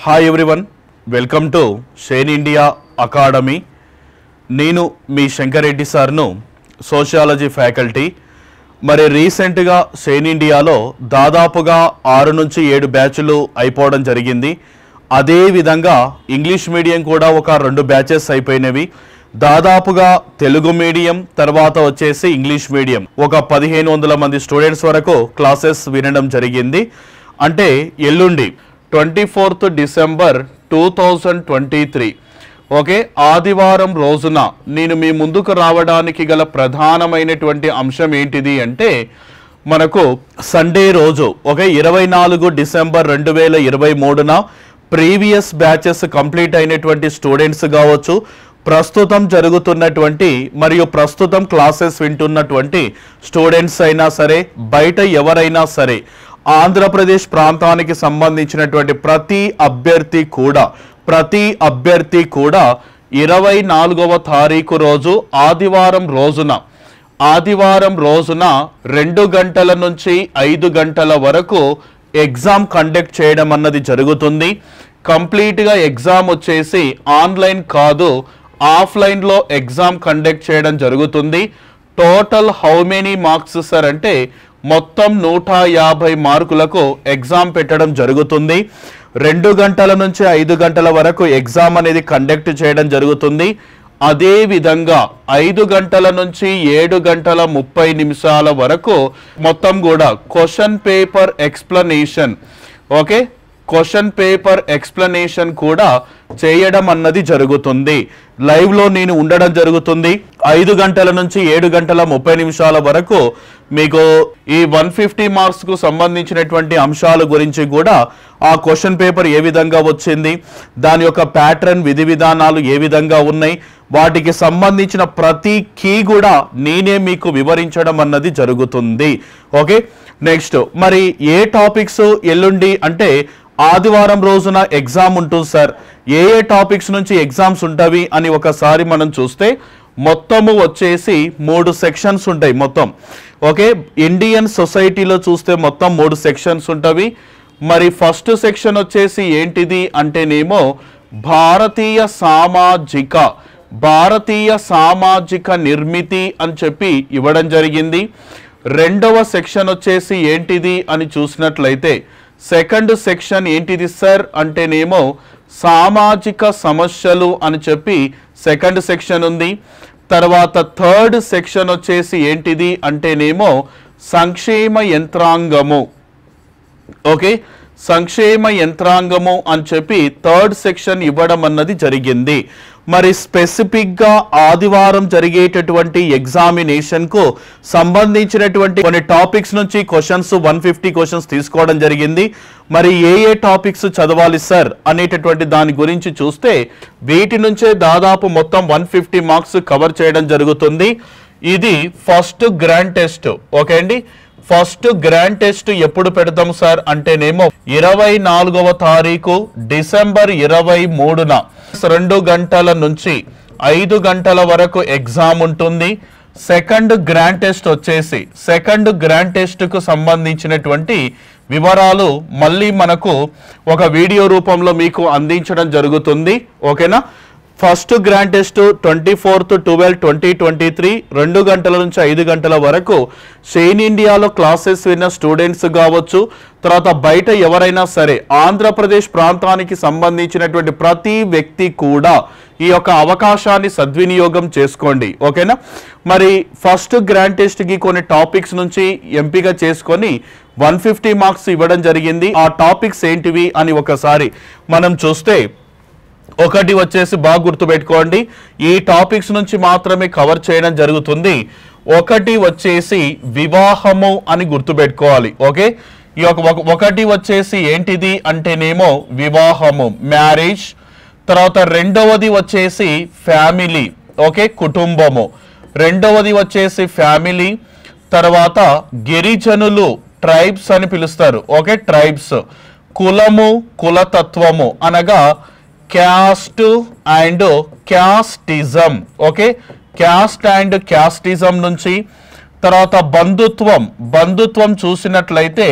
Hi everyone, welcome to shine India academy. నేను మీ Shankar Reddy సార్ను, sociology faculty. మరి రీసెంట్గా షైన్ ఇండియాలో దాదాపుగా 6 నుంచి 7 బ్యాచ్లు అయిపోవడం జరిగింది. అదేవిధంగా ఇంగ్లీష్ మీడియం కూడా ఒక 2 బ్యాచెస్ అయిపోయినవి. దాదాపుగా తెలుగు మీడియం తర్వాత వచ్చేసి ఇంగ్లీష్ మీడియం ఒక 1500 మంది స్టూడెంట్స్ వరకు క్లాసెస్ వినడం జరిగింది. అంటే ఎల్లుండి 24th డిసెంబర్ 2023 ఓకే, ఆదివారం రోజున నేను మీ ముందుకు రావడానికి గల ప్రధానమైనటువంటి అంశం ఏంటిది అంటే, మనకు సండే రోజు 24 డిసెంబర్ 2023న ప్రీవియస్ బ్యాచెస్ కంప్లీట్ అయినటువంటి స్టూడెంట్స్ కావచ్చు, ప్రస్తుతం జరుగుతున్నటువంటి మరియు ప్రస్తుతం క్లాసెస్ వింటున్నటువంటి స్టూడెంట్స్ అయినా సరే, బయట ఎవరైనా సరే, ఆంధ్రప్రదేశ్ ప్రాంతానికి సంబంధించినటువంటి ప్రతి అభ్యర్థి కూడా 24వ తారీఖు రోజు ఆదివారం రోజున 2 గంటల నుంచి 5 గంటల వరకు ఎగ్జామ్ కండక్ట్ చేయడం అన్నది జరుగుతుంది. కంప్లీట్గా ఎగ్జామ్ వచ్చేసి ఆన్లైన్ కాదు, ఆఫ్లైన్లో ఎగ్జామ్ కండక్ట్ చేయడం జరుగుతుంది. Total how many marks sir అంటే మొత్తం 150 మార్కులకు ఎగ్జామ్ పెట్టడం జరుగుతుంది. 2 గంటల నుంచి 5 గంటల వరకు ఎగ్జామ్ అనేది కండక్ట్ చేయడం జరుగుతుంది. అదేవిధంగా 5 గంటల నుంచి 7 గంటల 30 నిమిషాల వరకు మొత్తం కూడా question paper explanation, okay, question paper explanation కూడా చేయడం అన్నది జరుగుతుంది. లైవ్లో నేను ఉండడం జరుగుతుంది. 5 గంటల నుంచి 7 గంటల 30 నిమిషాల వరకు మీకు ఈ 150 మార్క్స్కు సంబంధించినటువంటి అంశాల గురించి కూడా, ఆ క్వశ్చన్ పేపర్ ఏ విధంగా వచ్చింది, దాని యొక్క ప్యాటర్న్, విధి విధానాలు ఏ విధంగా ఉన్నాయి, వాటికి సంబంధించిన ప్రతి కీ కూడా నేనే మీకు వివరించడం అన్నది జరుగుతుంది. ఓకే, నెక్స్ట్ మరి ఏ టాపిక్స్ ఎల్లుండి అంటే ఆదివారం రోజున ఎగ్జామ్ ఉంటుంది సార్, ఏ టాపిక్స్ నుంచి ఎగ్జామ్స్ ఉంటాయి అని ఒకసారి మనం చూస్తే మొత్తము వచ్చేసి 3 సెక్షన్స్ ఉంటాయి మొత్తం. ఓకే, ఇండియన్ సొసైటీలో చూస్తే మొత్తం 3 సెక్షన్స్ ఉంటాయి. మరి ఫస్ట్ సెక్షన్ వచ్చేసి ఏంటిది అంటేనేమో భారతీయ సామాజిక నిర్మితి అని చెప్పి ఇవ్వడం జరిగింది. రెండవ సెక్షన్ వచ్చేసి ఏంటిది అని చూసినట్లయితే, సెకండ్ సెక్షన్ ఏంటిది సార్ అంటేనేమో సామాజిక సమస్యలు అని చెప్పి సెకండ్ సెక్షన్ ఉంది. తర్వాత థర్డ్ సెక్షన్ వచ్చేసి ఏంటిది అంటేనేమో సంక్షేమ యంత్రాంగము, ఓకే, సంక్షేమ యంత్రాంగము అని చెప్పి థర్డ్ సెక్షన్ ఇవ్వడం అన్నది జరిగింది. మరి స్పెసిఫిక్గా ఆదివారం జరిగేటటువంటి ఎగ్జామినేషన్కు సంబంధించినటువంటి కొన్ని టాపిక్స్ నుంచి క్వశ్చన్స్ 150 క్వశ్చన్స్ తీసుకోవడం జరిగింది. మరి ఏ టాపిక్స్ చదవాలి సార్ అనేటటువంటి దాని గురించి చూస్తే వీటి నుంచే దాదాపు మొత్తం 150 మార్క్స్ కవర్ చేయడం జరుగుతుంది. ఇది ఫస్ట్ గ్రాండ్ టెస్ట్. ఓకే అండి, ఫస్ట్ గ్రాండ్ టెస్ట్ ఎప్పుడు పెడతాం సార్ అంటేనేమో 24వ తారీఖు డిసెంబర్ 23న 2 గంటల నుంచి 5 గంటల వరకు ఎగ్జామ్ ఉంటుంది. సెకండ్ గ్రాండ్ టెస్ట్ కు సంబంధించినటువంటి వివరాలు మళ్ళీ మనకు ఒక వీడియో రూపంలో మీకు అందించడం జరుగుతుంది. ఓకేనా, ఫస్ట్ గ్రాండ్ టెస్ట్ 24th 12/2023 2 గంటల నుంచి 5 గంటల వరకు షైన్ ఇండియాలో క్లాసెస్ విన్న స్టూడెంట్స్ కావచ్చు, తర్వాత బయట ఎవరైనా సరే ఆంధ్రప్రదేశ్ ప్రాంతానికి సంబంధించినటువంటి ప్రతి వ్యక్తి కూడా ఈ యొక్క అవకాశాన్ని సద్వినియోగం చేసుకోండి. ఓకేనా, మరి ఫస్ట్ గ్రాండ్ టెస్ట్కి కొన్ని టాపిక్స్ నుంచి ఎంపిక చేసుకొని 150 మార్క్స్ ఇవ్వడం జరిగింది. ఆ టాపిక్స్ ఏంటివి అని ఒకసారి మనం చూస్తే, ఒకటి వచ్చేసి బాగా గుర్తుపెట్టుకోండి, ఈ టాపిక్స్ నుంచి మాత్రమే కవర్ చేయడం జరుగుతుంది. ఒకటి వచ్చేసి వివాహము అని గుర్తుపెట్టుకోవాలి. ఓకే, ఈ ఒకటి వచ్చేసి ఏంటిది అంటేనేమో వివాహము, మ్యారేజ్. తర్వాత రెండవది వచ్చేసి ఫ్యామిలీ, ఓకే, కుటుంబము. రెండవది వచ్చేసి ఫ్యామిలీ. తర్వాత గిరిజనులు, ట్రైబ్స్ అని పిలుస్తారు. Okay, tribes. కులము, కులతత్వము అనగా caste and casteism. Okay, caste and casteism నుంచి. తర్వాత బంధుత్వం చూసినట్లయితే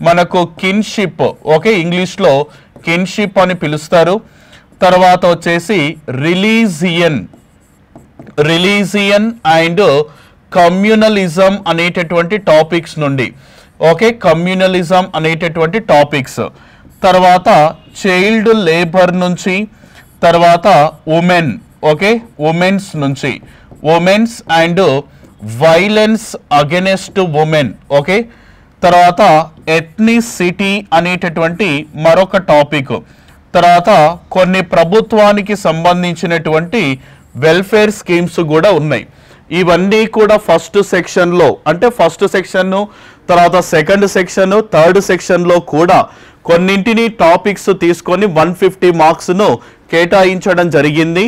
మనకు కిన్షిప్, ఓకే, ఇంగ్లీష్లో కిన్షిప్ అని పిలుస్తారు. తర్వాత వచ్చేసి రిలీజియన్ అండ్ కమ్యూనలిజం అనేటటువంటి టాపిక్స్ నుండి, ఓకే, కమ్యూనలిజం అనేటటువంటి టాపిక్స్. తర్వాత చైల్డ్ లేబర్ నుంచి, తర్వాత ఉమెన్, ఓకే, ఉమెన్స్ నుంచి, women's and violence against women, okay. తర్వాత ఎథ్నిసిటీ అనేటటువంటి మరొక టాపిక్. తర్వాత కొన్ని ప్రభుత్వానికి సంబంధించినటువంటి వెల్ఫేర్ స్కీమ్స్ కూడా ఉన్నాయి. ఇవన్నీ కూడా ఫస్ట్ సెక్షన్లో, అంటే ఫస్ట్ సెక్షన్, తర్వాత సెకండ్ సెక్షన్, థర్డ్ సెక్షన్లో కూడా కొన్నింటిని టాపిక్స్ తీసుకొని 150 మార్క్స్ను కేటాయించడం జరిగింది.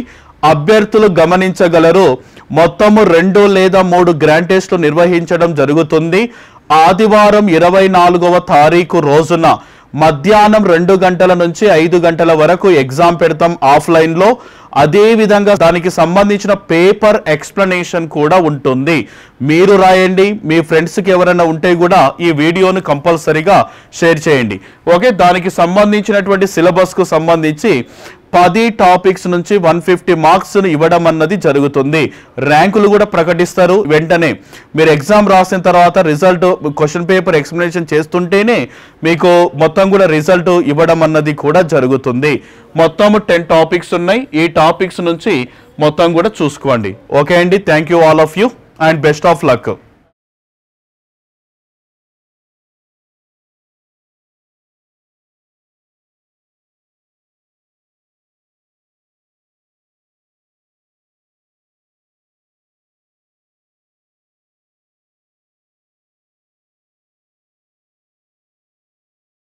అభ్యర్థులు గమనించగలరు, మొత్తము 2 లేదా 3 గ్రాండ్ టెస్టులు నిర్వహించడం జరుగుతుంది. ఆదివారం 24వ తారీఖు రోజున మధ్యాహ్నం 2 గంటల నుంచి 5 గంటల వరకు ఎగ్జామ్ పెడతాం ఆఫ్లైన్లో. అదేవిధంగా దానికి సంబంధించిన పేపర్ ఎక్స్ప్లెనేషన్ కూడా ఉంటుంది. మీరు రాయండి, మీ ఫ్రెండ్స్కి ఎవరైనా ఉంటే కూడా ఈ వీడియోను కంపల్సరీగా షేర్ చేయండి, ఓకే. దానికి సంబంధించినటువంటి సిలబస్కు సంబంధించి 10 టాపిక్స్ నుంచి 150 మార్క్స్ ఇవ్వడం అన్నది జరుగుతుంది. ర్యాంకులు కూడా ప్రకటిస్తారు వెంటనే. మీరు ఎగ్జామ్ రాసిన తర్వాత రిజల్ట్, క్వశ్చన్ పేపర్ ఎక్స్ప్లెనేషన్ చేస్తుంటేనే మీకు మొత్తం కూడా రిజల్ట్ ఇవ్వడం అన్నది కూడా జరుగుతుంది. మొత్తం 10 టాపిక్స్ ఉన్నాయి. ఈ టాపిక్స్ నుంచి మొత్తం కూడా చూసుకోండి, ఓకే అండి. Thank you all of you and best of luck.